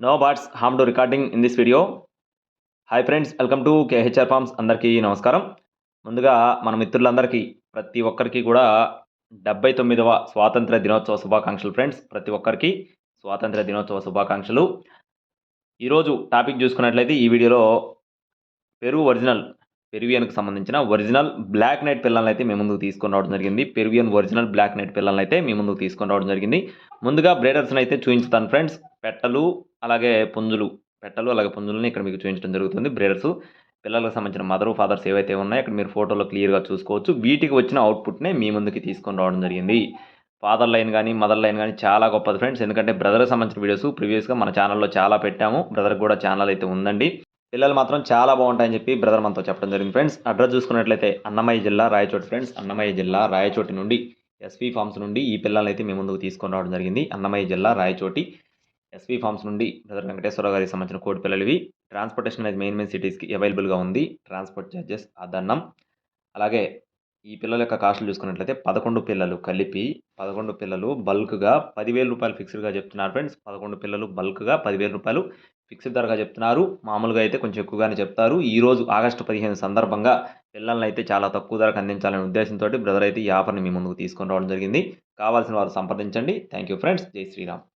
No bats harm to recording in this video. Hi friends, welcome to KHR forms. అందరికీ నమస్కారం. ముందుగా మన మిత్రులందరికీ ప్రతి ఒక్కరికి కూడా 79వ స్వాతంత్ర దినోత్సవ శుభాకాంక్షలు ఫ్రెండ్స్. ప్రతి ఒక్కరికి స్వాతంత్ర దినోత్సవ శుభాకాంక్షలు. ఈరోజు టాపిక్ చూసుకున్నట్లయితే ఈ వీడియోలో పెరువియన్కి సంబంధించిన ఒరిజినల్ బ్లాక్ నైట్ పిల్లల్ని అయితే మీ ముందుకు తీసుకొని రావడం జరిగింది. పెరువియన్ ఒరిజినల్ బ్లాక్ నైట్ పిల్లల్ని అయితే మీ ముందుకు తీసుకొని రావడం జరిగింది. ముందుగా బ్రీడర్స్ని అయితే చూపించుతాను ఫ్రెండ్స్. పెట్టలు అలాగే పుంజులని ఇక్కడ మీకు చూపించడం జరుగుతుంది. బ్రీడర్స్ పిల్లలకు సంబంధించిన మదర్ ఫాదర్స్ ఏవైతే ఉన్నాయో ఇక్కడ మీరు ఫోటోలో క్లియర్గా చూసుకోవచ్చు. వీటికి వచ్చిన అవుట్పుట్నే మీ ముందుకి తీసుకొని రావడం జరిగింది. ఫాదర్ లైన్ కానీ మదర్ లైన్ కానీ చాలా గొప్పది ఫ్రెండ్స్. ఎందుకంటే బ్రదర్కి సంబంధించిన వీడియోస్ ప్రీవియస్గా మన ఛానల్లో చాలా పెట్టాము. బ్రదర్కి కూడా ఛానల్ అయితే ఉందండి. పిల్లలు మాత్రం చాలా బాగుంటాయని చెప్పి బ్రదర్ మనతో చెప్పడం జరిగింది ఫ్రెండ్స్. అడ్రస్ చూసుకున్నట్లయితే అన్నమయ్య జిల్లా రాయచోటి ఫ్రెండ్స్. అన్నమయ్య జిల్లా రాయచోటి నుండి ఎస్వి ఫార్మ్స్ నుండి ఈ పిల్లల్ని అయితే మీ ముందుకు తీసుకొని రావడం జరిగింది. అన్నమయ్య జిల్లా రాయచోటి ఎస్వి ఫార్మ్స్ నుండి బ్రదర్ వెంకటేశ్వరరావు గారికి సంబంధించిన కోడి పిల్లలు ఇవి. ట్రాన్స్పోర్టేషన్ అనేది మెయిన్ సిటీస్కి అవైలబుల్గా ఉంది. ట్రాన్స్పోర్ట్ ఛార్జెస్ అదన్నం. అలాగే ఈ పిల్లల యొక్క కాస్టులు చూసుకున్నట్లయితే 11 పిల్లలు కలిపి 11 పిల్లలు బల్క్గా 10,000 రూపాయలు ఫిక్స్డ్గా చెప్తున్నారు ఫ్రెండ్స్. 11 పిల్లలు బల్క్గా 10,000 రూపాయలు ఫిక్స్డ్ ధరగా చెప్తున్నారు. మామూలుగా అయితే కొంచెం ఎక్కువగానే చెప్తారు. ఈరోజు ఆగస్టు 15 సందర్భంగా పిల్లల్ని అయితే చాలా తక్కువ ధరకు అందించాలనే ఉద్దేశంతో బ్రదర్ అయితే ఈ ఆఫర్ని మీ ముందుకు తీసుకొని రావడం జరిగింది. కావాల్సిన వారు సంప్రదించండి. Thank you friends. జై శ్రీరామ్.